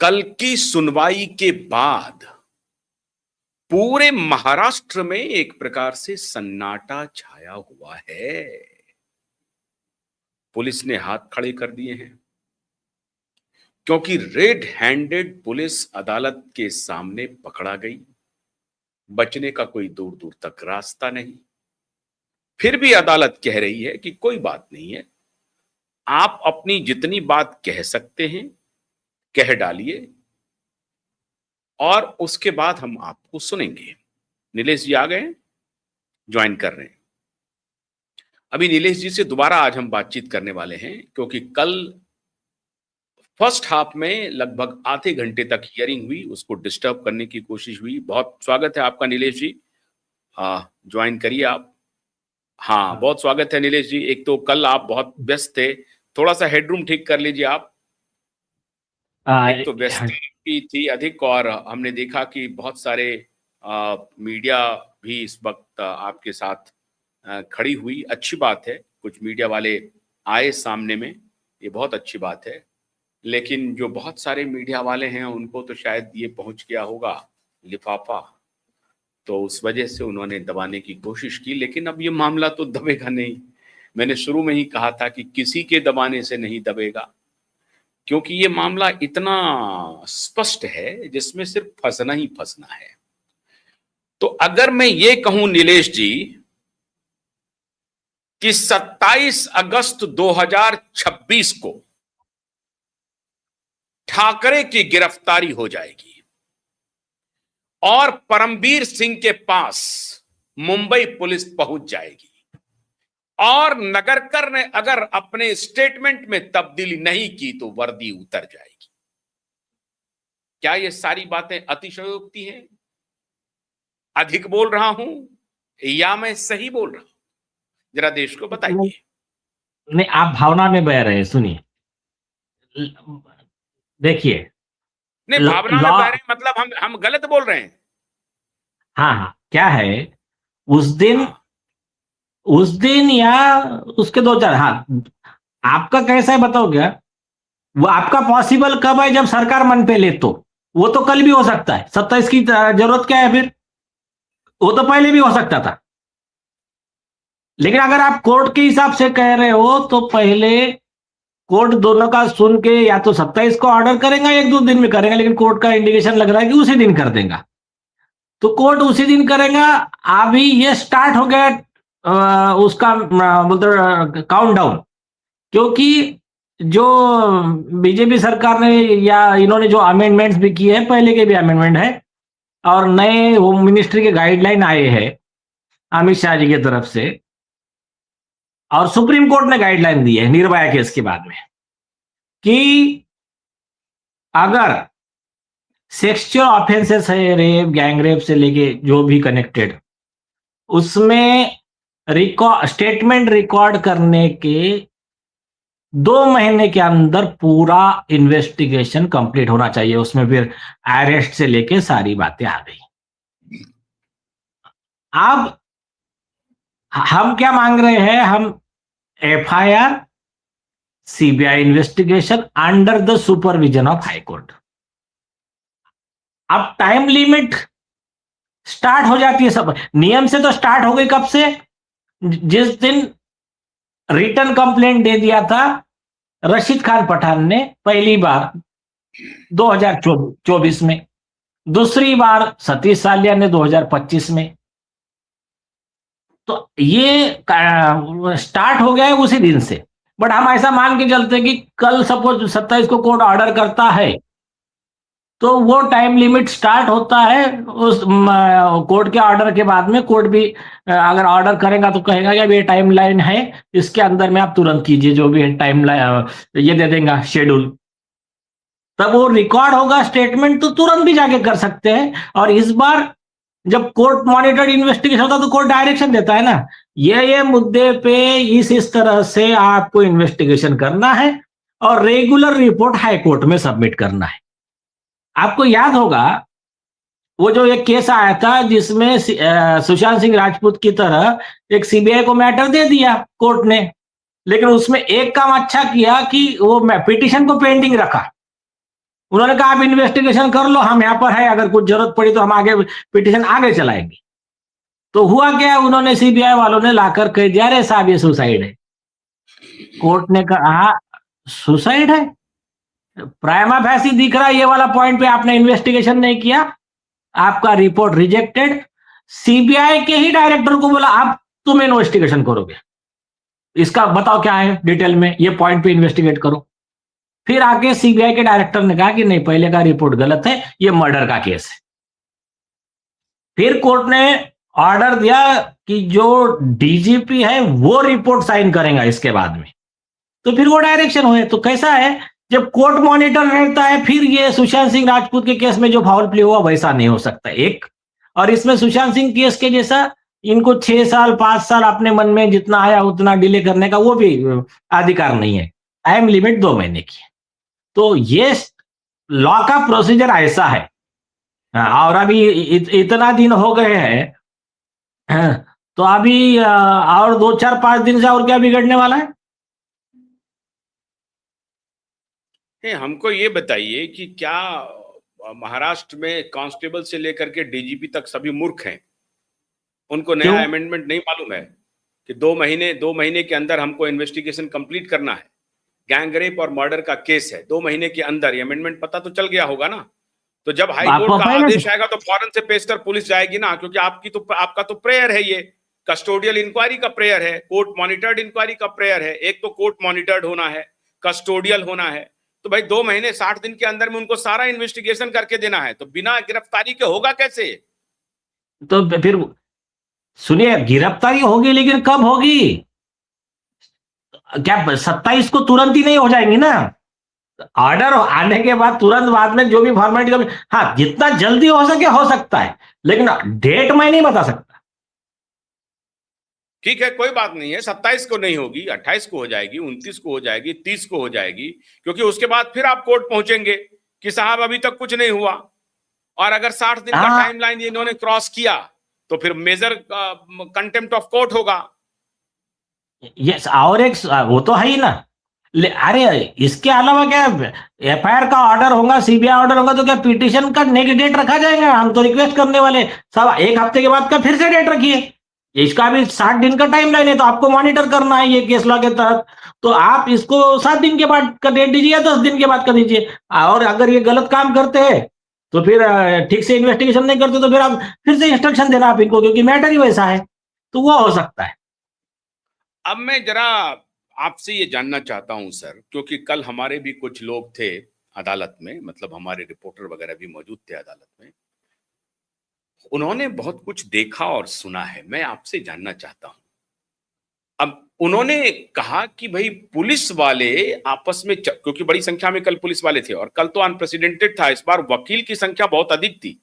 कल की सुनवाई के बाद पूरे महाराष्ट्र में एक प्रकार से सन्नाटा छाया हुआ है। पुलिस ने हाथ खड़े कर दिए हैं क्योंकि रेड हैंडेड पुलिस अदालत के सामने पकड़ा गई। बचने का कोई दूर दूर तक रास्ता नहीं। फिर भी अदालत कह रही है कि कोई बात नहीं है, आप अपनी जितनी बात कह सकते हैं कह डालिए और उसके बाद हम आपको सुनेंगे। नीलेश जी आ गए, ज्वाइन कर रहे हैं। अभी नीलेश जी से दोबारा आज हम बातचीत करने वाले हैं क्योंकि कल फर्स्ट हाफ में लगभग आधे घंटे तक हियरिंग हुई, उसको डिस्टर्ब करने की कोशिश हुई। बहुत स्वागत है आपका नीलेश जी, ज्वाइन करिए आप। हाँ, बहुत स्वागत है नीलेश जी। एक तो कल आप बहुत व्यस्त थे, थोड़ा सा हेडरूम ठीक कर लीजिए आप। एक तो व्यस्ती थी अधिक और हमने देखा कि बहुत सारे मीडिया भी इस वक्त आपके साथ खड़ी हुई। अच्छी बात है, कुछ मीडिया वाले आए सामने में, ये बहुत अच्छी बात है। लेकिन जो बहुत सारे मीडिया वाले हैं उनको तो शायद ये पहुंच गया होगा लिफाफा, तो उस वजह से उन्होंने दबाने की कोशिश की। लेकिन अब ये मामला तो दबेगा नहीं। मैंने शुरू में ही कहा था कि किसी के दबाने से नहीं दबेगा, क्योंकि ये मामला इतना स्पष्ट है जिसमें सिर्फ फंसना ही फंसना है। तो अगर मैं ये कहूं नीलेश जी कि 27 अगस्त 2026 को ठाकरे की गिरफ्तारी हो जाएगी और परमबीर सिंह के पास मुंबई पुलिस पहुंच जाएगी और नगरकर ने अगर अपने स्टेटमेंट में तब्दीली नहीं की तो वर्दी उतर जाएगी। क्या ये सारी बातें अतिशयोक्ति हैं? अधिक बोल रहा हूं या मैं सही बोल रहा हूं? जरा देश को बताइए। नहीं, आप भावना में बह रहे हैं। सुनिए, देखिए, नहीं, भावना में बह रहे हैं मतलब हम गलत बोल रहे हैं। हाँ, क्या है उस दिन या उसके 2-4, हाँ, आपका कैसा है बताओ। क्या वो आपका पॉसिबल कब है? जब सरकार मन पे ले, तो वो तो कल भी हो सकता है। 27 की जरूरत क्या है फिर? वो तो पहले भी हो सकता था। लेकिन अगर आप कोर्ट के हिसाब से कह रहे हो तो पहले कोर्ट दोनों का सुन के या तो 27 को ऑर्डर करेगा, 1-2 दिन में करेगा। लेकिन कोर्ट का इंडिकेशन लग रहा है कि उसी दिन कर देगा, तो कोर्ट उसी दिन करेगा। अभी ये स्टार्ट हो गया उसका मतलब काउंटडाउन, क्योंकि जो बीजेपी सरकार ने या इन्होंने जो अमेंडमेंट्स भी किए हैं, पहले के भी अमेंडमेंट है और नए होम मिनिस्ट्री के गाइडलाइन आए हैं अमित शाह जी की तरफ से, और सुप्रीम कोर्ट ने गाइडलाइन दी है निर्भया केस के बाद में कि अगर सेक्सुअल ऑफेंसेस है, रेप, गैंग रेप से लेके जो भी कनेक्टेड, उसमें स्टेटमेंट रिकॉर्ड करने के 2 महीने के अंदर पूरा इन्वेस्टिगेशन कंप्लीट होना चाहिए। उसमें फिर अरेस्ट से लेके सारी बातें आ गई। अब हम क्या मांग रहे हैं? हम FIR, CBI investigation under the supervision of high court. अब टाइम लिमिट स्टार्ट हो जाती है, सब नियम से तो स्टार्ट हो गई कब से? जिस दिन रिटर्न कंप्लेंट दे दिया था रशीद खान पठान ने पहली बार 2024 में, दूसरी बार सतीश सालिया ने 2025 में। तो ये स्टार्ट हो गया है उसी दिन से। बट हम ऐसा मान के चलते हैं कि कल सपोज 27 को कोर्ट ऑर्डर करता है तो वो टाइम लिमिट स्टार्ट होता है उस कोर्ट के ऑर्डर के बाद में। कोर्ट भी अगर ऑर्डर करेगा तो कहेगा कि ये टाइम लाइन है, इसके अंदर में आप तुरंत कीजिए, जो भी है टाइम ये दे देगा शेड्यूल। तब वो रिकॉर्ड होगा स्टेटमेंट, तो तुरंत भी जाके कर सकते हैं। और इस बार जब कोर्ट मॉनिटर्ड इन्वेस्टिगेशन होता है तो कोर्ट डायरेक्शन देता है ना, ये मुद्दे पे इस तरह से आपको इन्वेस्टिगेशन करना है और रेगुलर रिपोर्ट हाई कोर्ट में सबमिट करना है। आपको याद होगा वो जो एक केस आया था जिसमें सुशांत सिंह राजपूत की तरह एक सीबीआई को मैटर दे दिया कोर्ट ने, लेकिन उसमें एक काम अच्छा किया कि वो पिटीशन को पेंडिंग रखा उन्होंने कहा आप इन्वेस्टिगेशन कर लो, हम यहाँ पर है, अगर कुछ जरूरत पड़ी तो हम आगे पिटीशन आगे चलाएंगे। तो हुआ क्या, उन्होंने सीबीआई वालों ने लाकर कह दिया अरे साहब ये सुसाइड है। कोर्ट ने कहा सुसाइड है, प्राइमा फैसी दिख रहा है, ये वाला पॉइंट पे आपने इन्वेस्टिगेशन नहीं किया, आपका रिपोर्ट रिजेक्टेड। सीबीआई के ही डायरेक्टर को बोला आप तुम इन्वेस्टिगेशन करोगे, इसका बताओ क्या है डिटेल में, ये पॉइंट पे इन्वेस्टिगेट करो। फिर आके सीबीआई के डायरेक्टर ने कहा कि नहीं, पहले का रिपोर्ट गलत है, ये मर्डर का केस है। फिर कोर्ट ने ऑर्डर दिया कि जो डीजीपी है वो रिपोर्ट साइन करेगा इसके बाद में, तो फिर वो डायरेक्शन हुए। तो कैसा है, जब कोर्ट मॉनिटर रहता है फिर ये सुशांत सिंह राजपूत के केस में जो फाउल प्ले हुआ वैसा नहीं हो सकता एक, और इसमें सुशांत सिंह केस के जैसा इनको 6 साल 5 साल अपने मन में जितना आया उतना डिले करने का वो भी अधिकार नहीं है, टाइम लिमिट 2 महीने की है। तो ये लॉ का प्रोसीजर ऐसा है। और अभी इतना दिन हो गए हैं, तो अभी और 2-4-5 दिन से और क्या बिगड़ने वाला है? हमको ये बताइए कि क्या महाराष्ट्र में कांस्टेबल से लेकर के डीजीपी तक सभी मूर्ख हैं? उनको नया अमेंडमेंट नहीं मालूम है कि 2 महीने के अंदर हमको इन्वेस्टिगेशन कंप्लीट करना है? गैंग रेप और मर्डर का केस है, 2 महीने के अंदर ये अमेंडमेंट पता तो चल गया होगा ना। तो जब हाई कोर्ट का आदेश आएगा तो फौरन से पेशतर पुलिस जाएगी ना, क्योंकि आपका तो प्रेयर है, ये कस्टोडियल इंक्वायरी का प्रेयर है, कोर्ट मॉनिटर्ड इंक्वायरी का प्रेयर है। एक तो कोर्ट मॉनिटर्ड होना है, कस्टोडियल होना है, तो भाई 2 महीने 60 दिन के अंदर में उनको सारा इन्वेस्टिगेशन करके देना है, तो बिना गिरफ्तारी के होगा कैसे? तो फिर सुनिए, गिरफ्तारी होगी लेकिन कब होगी? क्या 27 को तुरंत ही नहीं हो जाएंगी ना? ऑर्डर आने के बाद तुरंत बाद में जो भी फॉर्मेलिटी, हाँ जितना जल्दी हो सके हो सकता है, लेकिन डेट मैं नहीं बता सकता। ठीक है, कोई बात नहीं है, 27 को नहीं होगी, 28 को हो जाएगी, 29 को हो जाएगी, 30 को हो जाएगी, क्योंकि उसके बाद फिर आप कोर्ट पहुंचेंगे कि साहब अभी तक कुछ नहीं हुआ। और अगर 60 दिन का टाइमलाइन इन्होंने क्रॉस किया तो फिर मेजर कंटेम्प्ट ऑफ कोर्ट होगा। यस, और एक वो तो है ही ना। अरे इसके अलावा क्या एफआईआर का ऑर्डर होगा, सीबीआई ऑर्डर होगा, तो क्या पिटीशन का नेक्स्ट डेट रखा जाएगा? हम तो रिक्वेस्ट करने वाले सब 1 हफ्ते के बाद का फिर से डेट रखिए। इसका भी 60 दिन का टाइम लाइन है, तो आपको मॉनिटर करना है ये केस लॉ के तहत, तो आप इसको 7 दिन के बाद का डेट दीजिए या 10 दिन के बाद का दीजिए। और अगर ये गलत काम करते हैं तो फिर ठीक से इन्वेस्टिगेशन नहीं करते तो फिर आप फिर से इंस्ट्रक्शन देना आप इनको, क्योंकि मैटर ही वैसा है, तो वो हो सकता है। अब मैं जरा आपसे ये जानना चाहता हूं सर, क्योंकि कल हमारे भी कुछ लोग थे अदालत में, मतलब हमारे रिपोर्टर वगैरह भी मौजूद थे अदालत में, उन्होंने बहुत कुछ देखा और सुना है। मैं आपसे जानना चाहता हूं, अब उन्होंने कहा कि भाई पुलिस वाले आपस में, क्योंकि बड़ी संख्या में कल पुलिस वाले थे और कल तो अनप्रेसिडेंटेड था, इस बार वकील की संख्या बहुत अधिक थी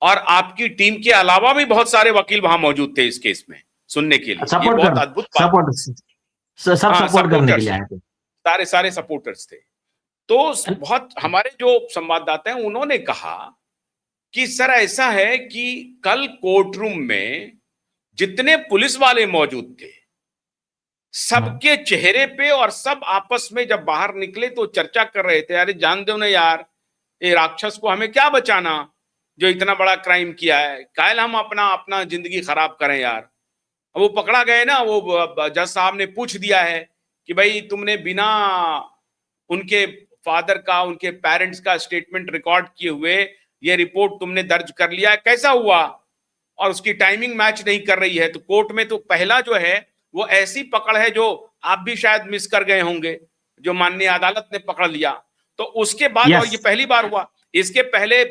और आपकी टीम के अलावा भी बहुत सारे वकील वहां मौजूद थे इस केस में सुनने के लिए। ये बहुत अद्भुत सपोर्ट करने के लिए आए थे, सारे सपोर्टर्स थे। तो बहुत हमारे जो संवाददाता हैं उन्होंने कहा कि सर ऐसा है कि कल कोर्ट रूम में जितने पुलिस वाले मौजूद थे सबके चेहरे पे, और सब आपस में जब बाहर निकले तो चर्चा कर रहे थे, अरे जान दो ना यार, ये राक्षस को हमें क्या बचाना जो इतना बड़ा क्राइम किया है, कायल हम अपना जिंदगी खराब करें यार। वो पकड़ा गए ना, वो जज साहब ने पूछ दिया है कि भाई तुमने बिना उनके फादर का, उनके पेरेंट्स का स्टेटमेंट रिकॉर्ड किए हुए ये रिपोर्ट तुमने दर्ज कर लिया है, कैसा हुआ? और उसकी टाइमिंग मैच नहीं कर रही है। तो कोर्ट में तो पहला जो है वो ऐसी पकड़ है जो आप भी शायद मिस कर गए होंगे, जो माननीय अदालत ने पकड़ लिया। तो उसके बाद और ये पहली बार हुआ, इसके पहले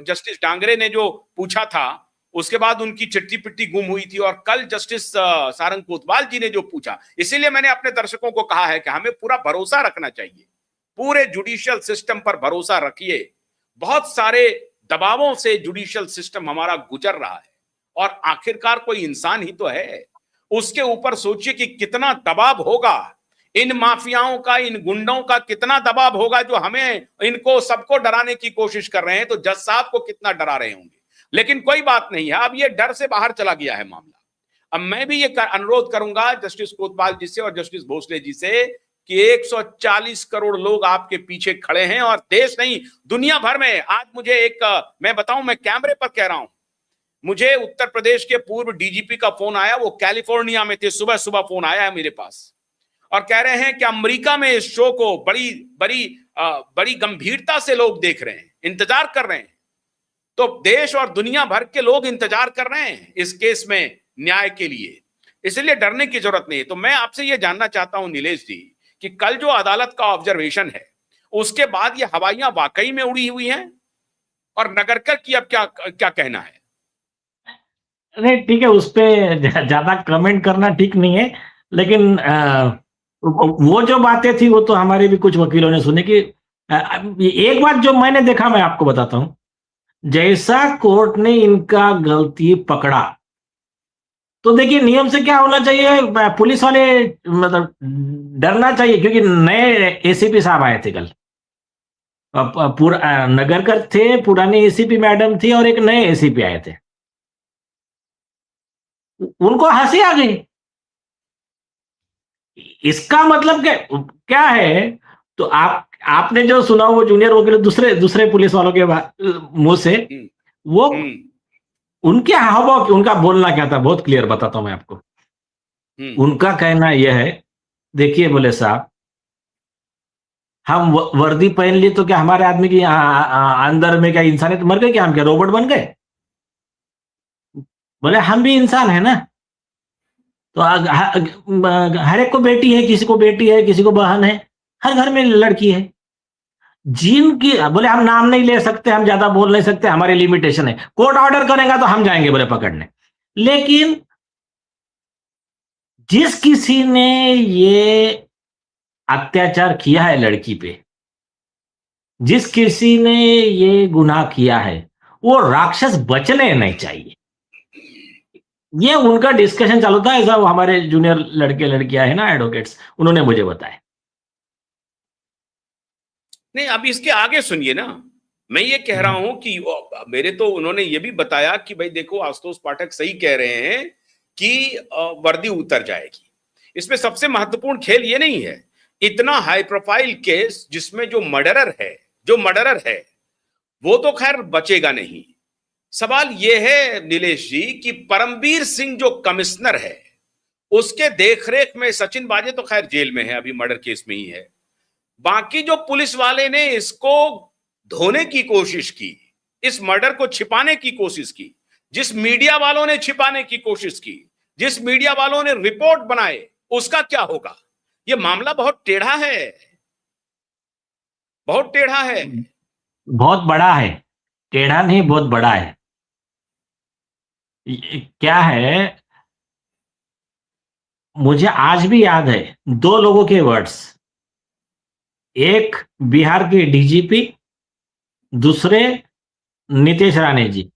जस्टिस डांगरे ने जो पूछा था उसके बाद उनकी चिट्ठी पिट्टी गुम हुई थी, और कल जस्टिस सारंग कोतवाल जी ने जो पूछा, इसीलिए मैंने अपने दर्शकों को कहा है कि हमें पूरा भरोसा रखना चाहिए, पूरे जुडिशियल सिस्टम पर भरोसा रखिए। बहुत सारे दबावों से जुडिशियल सिस्टम हमारा गुजर रहा है और आखिरकार कोई इंसान ही तो है, उसके ऊपर सोचिए कि कितना दबाव होगा, इन माफियाओं का, इन गुंडों का कितना दबाव होगा जो हमें, इनको सबको डराने की कोशिश कर रहे हैं, तो जज साहब को कितना डरा रहे होंगे। लेकिन कोई बात नहीं है, अब ये डर से बाहर चला गया है मामला। अब मैं भी ये अनुरोध करूंगा जस्टिस कोतवाल जी से और जस्टिस भोसले जी से कि 140 करोड़ लोग आपके पीछे खड़े हैं, और देश नहीं दुनिया भर में। आज मुझे मैं बताऊं, मैं कैमरे पर कह रहा हूं, मुझे उत्तर प्रदेश के पूर्व डीजीपी का फोन आया, वो कैलिफोर्निया में थे, सुबह सुबह फोन आया है मेरे पास, और कह रहे हैं कि अमेरिका में इस शो को बड़ी गंभीरता से लोग देख रहे हैं, इंतजार कर रहे हैं। तो देश और दुनिया भर के लोग इंतजार कर रहे हैं इस केस में न्याय के लिए, इसलिए डरने की जरूरत नहीं है। तो मैं आपसे यह जानना चाहता हूं नीलेश जी कि कल जो अदालत का ऑब्जर्वेशन है, उसके बाद ये हवाइयां वाकई में उड़ी हुई हैं, और नगरकर की अब क्या क्या कहना है? नहीं ठीक है, उस पे ज्यादा कमेंट करना ठीक नहीं है, लेकिन वो जो बातें थी वो तो हमारे भी कुछ वकीलों ने सुने कि एक बात जो मैंने देखा, मैं आपको बताता हूं, जैसा कोर्ट ने इनका गलती पकड़ा, तो देखिए नियम से क्या होना चाहिए, पुलिस वाले मतलब डरना चाहिए, क्योंकि नए एसीपी साहब आए थे कल, पूरा नगरकर थे, पुराने एसीपी मैडम थी, और एक नए एसीपी आए थे, उनको हंसी आ गई। इसका मतलब क्या है? तो आपने जो सुना वो जूनियर वकील दूसरे पुलिस वालों के मुंह से, वो उनके हाव भाव, उनका बोलना क्या था, बहुत क्लियर बताता हूं मैं आपको। उनका कहना यह है, देखिए बोले साहब, हम वर्दी पहन लिए तो क्या हमारे आदमी की अंदर में क्या इंसानियत मर गई क्या? हम क्या रोबोट बन गए? बोले हम भी इंसान है ना, तो हर एक को बेटी है, किसी को बेटी है, किसी को बहन है, हर घर में लड़की है, जिनकी बोले हम नाम नहीं ले सकते, हम ज्यादा बोल नहीं सकते, हमारी लिमिटेशन है, कोर्ट ऑर्डर करेगा तो हम जाएंगे बोले पकड़ने। लेकिन जिस किसी ने ये अत्याचार किया है लड़की पे, जिस किसी ने ये गुनाह किया है, वो राक्षस बचने नहीं चाहिए। ये उनका डिस्कशन चालू था, ऐसा वो हमारे जूनियर लड़के लड़कियां है ना, एडवोकेट्स, उन्होंने मुझे बताया। नहीं, अब इसके आगे सुनिए ना, मैं ये कह रहा हूं कि मेरे तो उन्होंने ये भी बताया कि भाई देखो, आशुतोष पाठक सही कह रहे हैं कि वर्दी उतर जाएगी। इसमें सबसे महत्वपूर्ण खेल ये नहीं है, इतना हाई प्रोफाइल केस जिसमें जो मर्डरर है वो तो खैर बचेगा नहीं। सवाल यह है नीलेश जी कि परमवीर सिंह जो कमिश्नर है, उसके देखरेख में सचिन वाजे तो खैर जेल में है, अभी मर्डर केस में ही है। बाकी जो पुलिस वाले ने इसको धोने की कोशिश की, इस मर्डर को छिपाने की कोशिश की, जिस मीडिया वालों ने छिपाने की कोशिश की, जिस मीडिया वालों ने रिपोर्ट बनाए, उसका क्या होगा? यह मामला बहुत टेढ़ा है, बहुत टेढ़ा है, बहुत बड़ा है, टेढ़ा नहीं, बहुत बड़ा है। क्या है, मुझे आज भी याद है दो लोगों के वर्ड्स, एक बिहार के डीजीपी, दूसरे नीतीश राणे जी।